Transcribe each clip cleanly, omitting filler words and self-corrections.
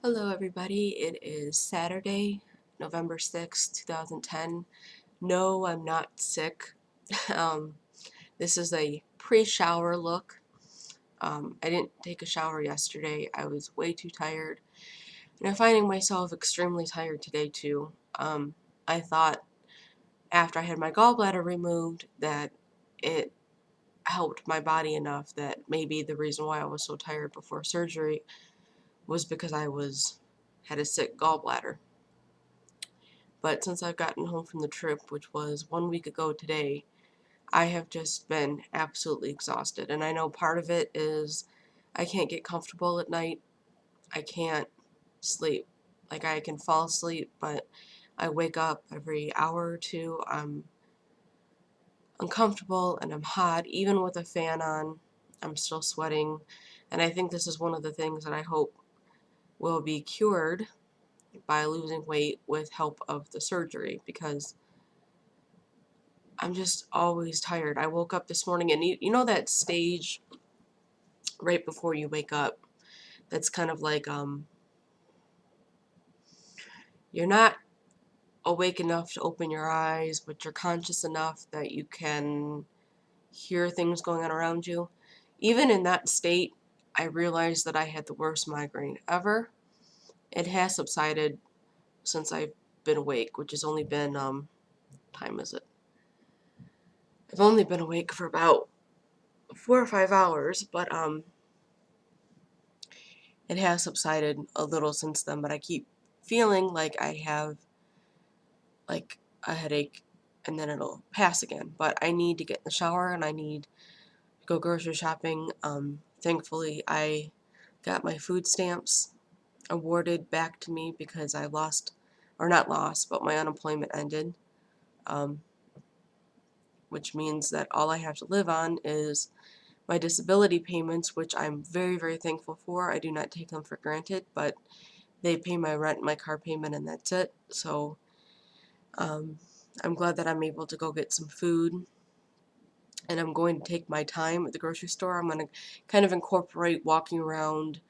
Hello everybody, it is Saturday, November 6th, 2010. No, I'm not sick. um, this is a pre-shower look. I didn't take a shower yesterday. I was way too tired. And I'm finding myself extremely tired today too. I thought after I had my gallbladder removed that it helped my body enough that maybe the reason why I was so tired before surgery was because had a sick gallbladder. But since I've gotten home from the trip, which was 1 week ago today, I have just been absolutely exhausted. And I know part of it is I can't get comfortable at night. I can't sleep. Like I can fall asleep, but I wake up every hour or two. I'm uncomfortable and I'm hot. Even with a fan on, I'm still sweating. And I think this is one of the things that I hope will be cured by losing weight with help of the surgery, because I'm just always tired. I woke up this morning and you know that stage right before you wake up that's kind of like you're not awake enough to open your eyes, but you're conscious enough that you can hear things going on around you. Even in that state, I realized that I had the worst migraine ever. It has subsided since I've been awake, which has only been time is it? I've only been awake for about 4 or 5 hours, but it has subsided a little since then, but I keep feeling like I have like a headache and then it'll pass again. But I need to get in the shower and I need to go grocery shopping. Thankfully, I got my food stamps awarded back to me because I lost, or not lost, but my unemployment ended, um, which means that all I have to live on is my disability payments, which I'm very, very thankful for. I do not take them for granted, but they pay my rent, my car payment, and that's it. So I'm glad that I'm able to go get some food, and I'm going to take my time at the grocery store. I'm going to kind of incorporate walking around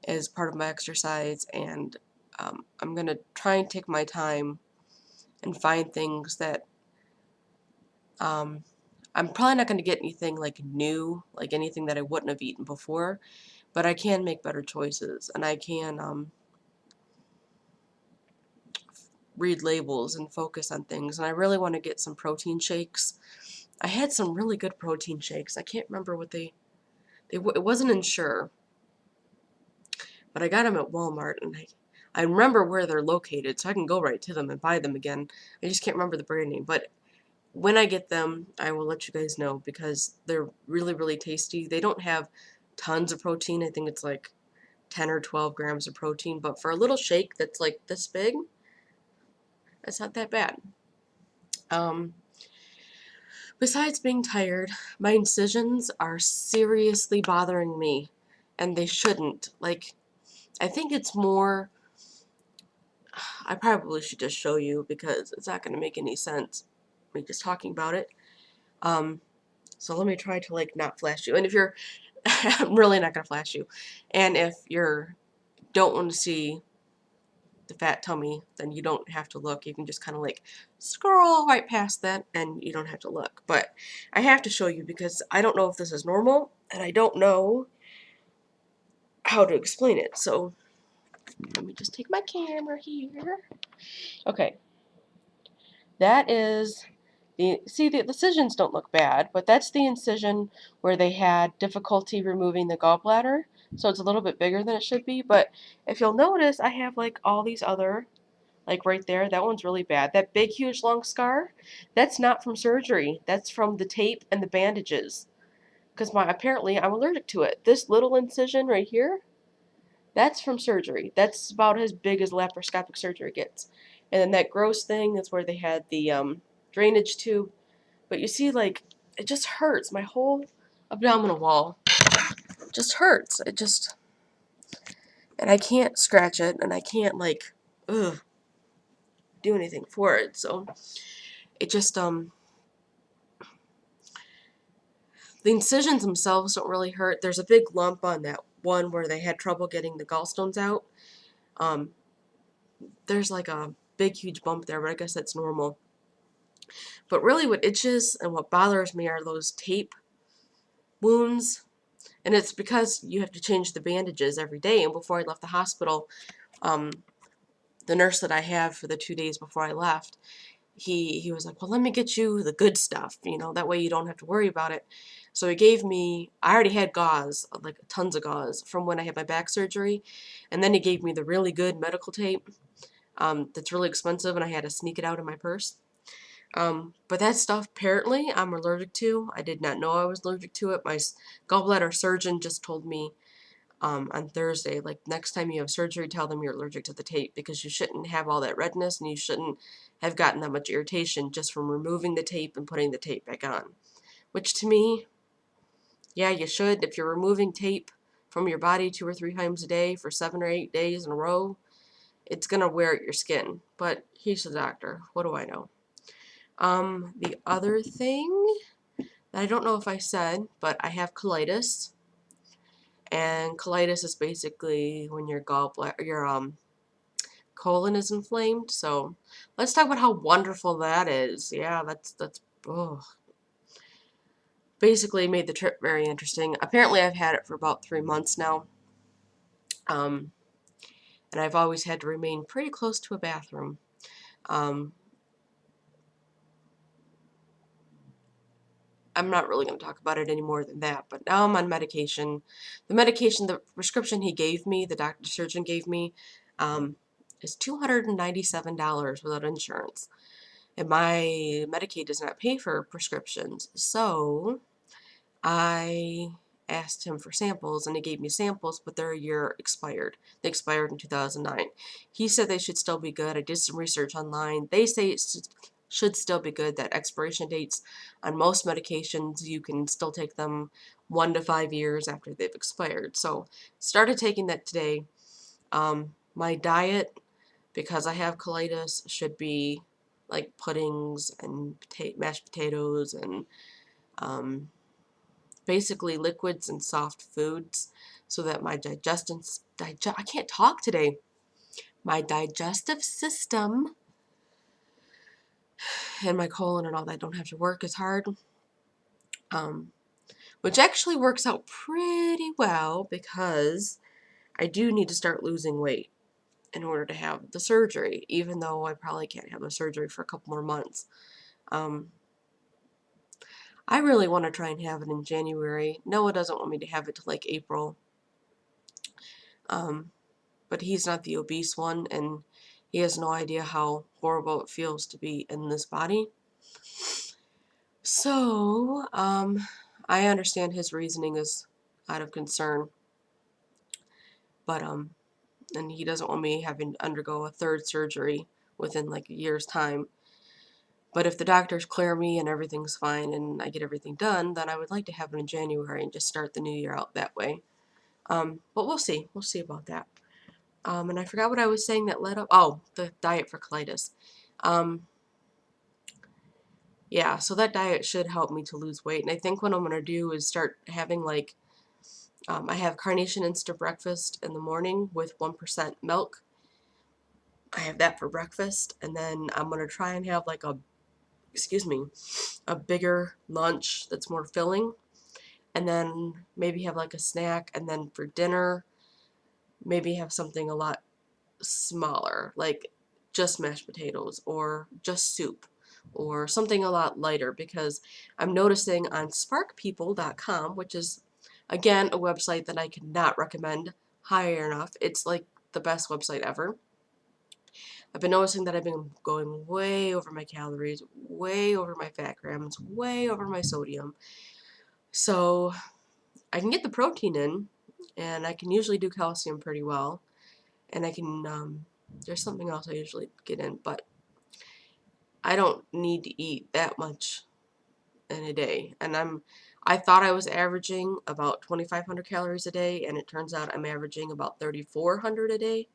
as part of my exercise, and I'm going to try and take my time and find things that I'm probably not going to get anything like new, like anything that I wouldn't have eaten before, but I can make better choices, and I can read labels and focus on things. And I really want to get some protein shakes. I had some really good protein shakes. I can't remember what it wasn't Ensure, but I got them at Walmart, and I remember where they're located, so I can go right to them and buy them again. I just can't remember the brand name, but when I get them, I will let you guys know because they're really, really tasty. They don't have tons of protein. I think it's like 10 or 12 grams of protein, but for a little shake that's like this big, it's not that bad. Um, Besides being tired, my incisions are seriously bothering me, and they shouldn't. Like, I think it's more, I probably should just show you because it's not going to make any sense me just talking about it. So let me try to like not flash you. And if you're, I'm really not going to flash you. And if you're don't want to see the fat tummy, then you don't have to look. You can just kind of like scroll right past that and you don't have to look. But I have to show you because I don't know if this is normal and I don't know how to explain it. So let me just take my camera here. Okay, that is the incisions don't look bad, but that's the incision where they had difficulty removing the gallbladder. So it's a little bit bigger than it should be. But if you'll notice, I have like all these other, like right there, that one's really bad. That big, huge, long scar, that's not from surgery. That's from the tape and the bandages. Because apparently I'm allergic to it. This little incision right here, that's from surgery. That's about as big as laparoscopic surgery gets. And then that gross thing is where they had the drainage tube. But you see, like, it just hurts. My whole abdominal wall just hurts. And I can't scratch it, and I can't, like, do anything for it. So it just, the incisions themselves don't really hurt. There's a big lump on that one where they had trouble getting the gallstones out. There's like a big, huge bump there, but I guess that's normal. But really what itches and what bothers me are those tape wounds. And it's because you have to change the bandages every day. And before I left the hospital, um, the nurse that I have for the 2 days before I left, he was like, well, let me get you the good stuff, that way you don't have to worry about it. So he gave me, I already had gauze, like tons of gauze from when I had my back surgery. And then he gave me the really good medical tape that's really expensive, and I had to sneak it out of my purse. But that stuff, apparently, I'm allergic to. I did not know I was allergic to it. My gallbladder surgeon just told me on Thursday, like, next time you have surgery, tell them you're allergic to the tape, because you shouldn't have all that redness and you shouldn't have gotten that much irritation just from removing the tape and putting the tape back on. Which to me, yeah, you should. If you're removing tape from your body 2 or 3 times a day for 7 or 8 days in a row, it's going to wear at your skin. But he's the doctor. What do I know? The other thing that I don't know if I said, but I have colitis. And colitis is basically when your colon is inflamed. So let's talk about how wonderful that is. Yeah, that's oh, basically made the trip very interesting. Apparently, I've had it for about 3 months now. And I've always had to remain pretty close to a bathroom. Um, I'm not really going to talk about it any more than that, but now I'm on medication. The prescription he gave me, the doctor surgeon gave me, is $297 without insurance. And my Medicaid does not pay for prescriptions. So I asked him for samples, and he gave me samples, but they're a year expired. They expired in 2009. He said they should still be good. I did some research online. They say it should still be good. That expiration dates on most medications, you can still take them 1 to 5 years after they've expired. So started taking that today. My diet, because I have colitis, should be like puddings and mashed potatoes and basically liquids and soft foods, so that my I can't talk today. My digestive system and my colon and all that don't have to work as hard. Which actually works out pretty well, because I do need to start losing weight in order to have the surgery, even though I probably can't have the surgery for a couple more months. I really want to try and have it in January. Noah doesn't want me to have it till like April. But he's not the obese one, and he has no idea how horrible it feels to be in this body. So, I understand his reasoning is out of concern, but, and he doesn't want me having to undergo a third surgery within like a year's time. But if the doctors clear me and everything's fine and I get everything done, then I would like to have it in January and just start the new year out that way. But we'll see. We'll see about that. And I forgot what I was saying that led up. Oh, the diet for colitis. Yeah, so that diet should help me to lose weight. And I think what I'm going to do is start having like, I have Carnation Instant Breakfast in the morning with 1% milk. I have that for breakfast. And then I'm going to try and have like a bigger lunch that's more filling. And then maybe have like a snack. And then for dinner, maybe have something a lot smaller, like just mashed potatoes or just soup or something a lot lighter, because I'm noticing on sparkpeople.com, which is again a website that I cannot recommend higher enough. It's like the best website ever. I've been noticing that I've been going way over my calories, way over my fat grams, way over my sodium. So I can get the protein in, and I can usually do calcium pretty well, and I can there's something else I usually get in, but I don't need to eat that much in a day. And I thought I was averaging about 2,500 calories a day, and it turns out I'm averaging about 3,400 a day.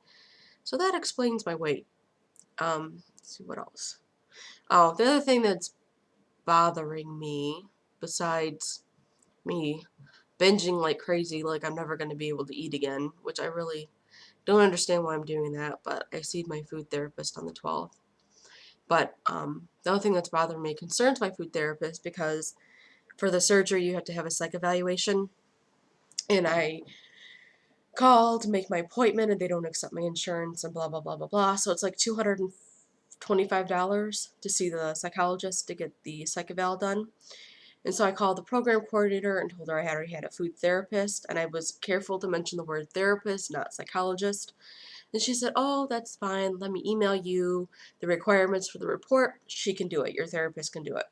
So that explains my weight. Let's see what else. Oh, the other thing that's bothering me, besides me binging like crazy, like I'm never going to be able to eat again, which I really Don't understand why I'm doing that, but I see my food therapist on the 12th. But the other thing that's bothering me concerns my food therapist, because for the surgery you have to have a psych evaluation, and I called to make my appointment and they don't accept my insurance and blah blah blah blah blah. So it's like $225 to see the psychologist to get the psych eval done. And so I called the program coordinator and told her I already had a food therapist, and I was careful to mention the word therapist, not psychologist. And she said, "Oh, that's fine. Let me email you the requirements for the report. She can do it. Your therapist can do it."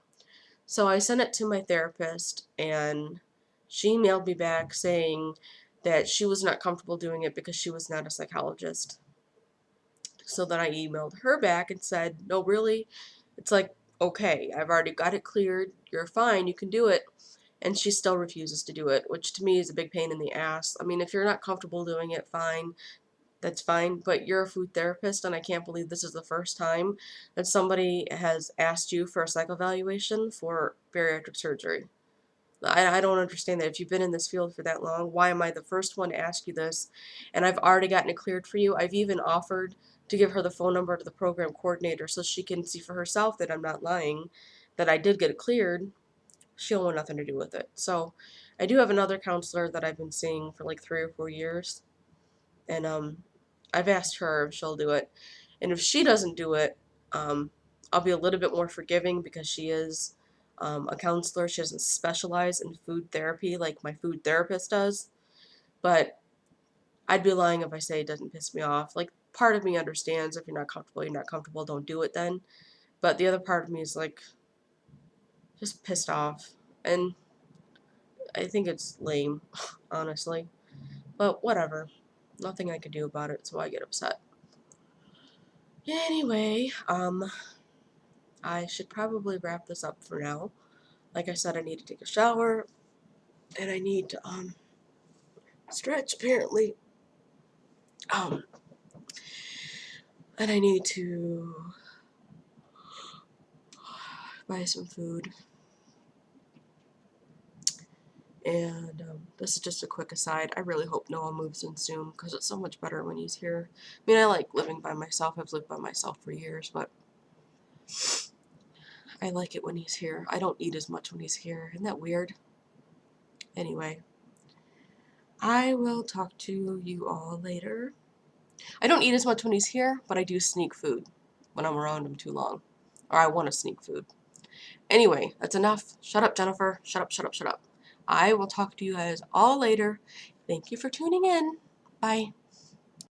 So I sent it to my therapist, and she emailed me back saying that she was not comfortable doing it because she was not a psychologist. So then I emailed her back and said, "No, really?" It's like, "Okay, I've already got it cleared. You're fine. You can do it." And she still refuses to do it, which to me is a big pain in the ass. I mean, if you're not comfortable doing it, fine. That's fine. But you're a food therapist, and I can't believe this is the first time that somebody has asked you for a psych evaluation for bariatric surgery. I don't understand that. If you've been in this field for that long, why am I the first one to ask you this? And I've already gotten it cleared for you. I've even offered to give her the phone number to the program coordinator so she can see for herself that I'm not lying, that I did get it cleared. She'll want nothing to do with it. So I do have another counselor that I've been seeing for like 3 or 4 years, and I've asked her if she'll do it. And if she doesn't do it, I'll be a little bit more forgiving because she is a counselor. She doesn't specialize in food therapy like my food therapist does. But I'd be lying if I say it doesn't piss me off. Like, part of me understands if you're not comfortable, you're not comfortable, don't do it then. But the other part of me is like, just pissed off. And I think it's lame, honestly. But whatever. Nothing I can do about it, so I get upset. Anyway, I should probably wrap this up for now. Like I said, I need to take a shower, and I need to stretch apparently. Um, and I need to buy some food. And this is just a quick aside. I really hope Noah moves in soon because it's so much better when he's here. I mean, I like living by myself. I've lived by myself for years, but I like it when he's here. I don't eat as much when he's here. Isn't that weird? Anyway, I will talk to you all later. I don't eat as much when he's here, but I do sneak food when I'm around him too long. Or I want to sneak food. Anyway, that's enough. Shut up, Jennifer. Shut up, shut up, shut up. I will talk to you guys all later. Thank you for tuning in. Bye.